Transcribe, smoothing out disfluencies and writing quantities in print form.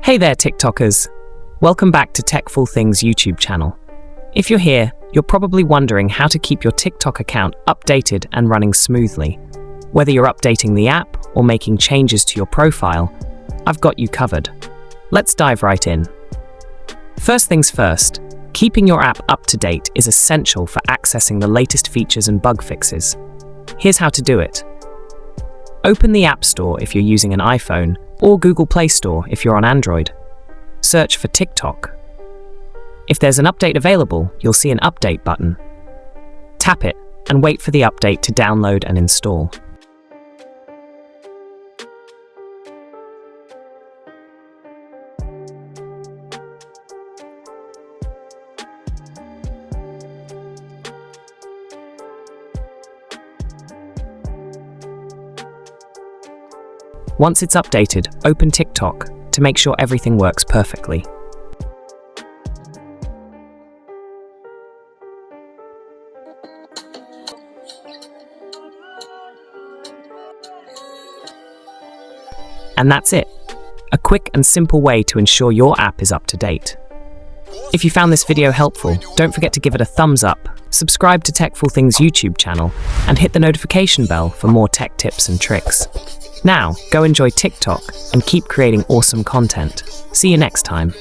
Hey there, TikTokers! Welcome back to Techful Things YouTube channel. If you're here, you're probably wondering how to keep your TikTok account updated and running smoothly. Whether you're updating the app or making changes to your profile, I've got you covered. Let's dive right in. First things first, keeping your app up to date is essential for accessing the latest features and bug fixes. Here's how to do it. Open the App Store if you're using an iPhone, or Google Play Store if you're on Android. Search for TikTok. If there's an update available, you'll see an update button. Tap it and wait for the update to download and install. Once it's updated, open TikTok to make sure everything works perfectly. And that's it. A quick and simple way to ensure your app is up to date. If you found this video helpful, don't forget to give it a thumbs up, subscribe to Techful Things YouTube channel, and hit the notification bell for more tech tips and tricks. Now, go enjoy TikTok and keep creating awesome content. See you next time.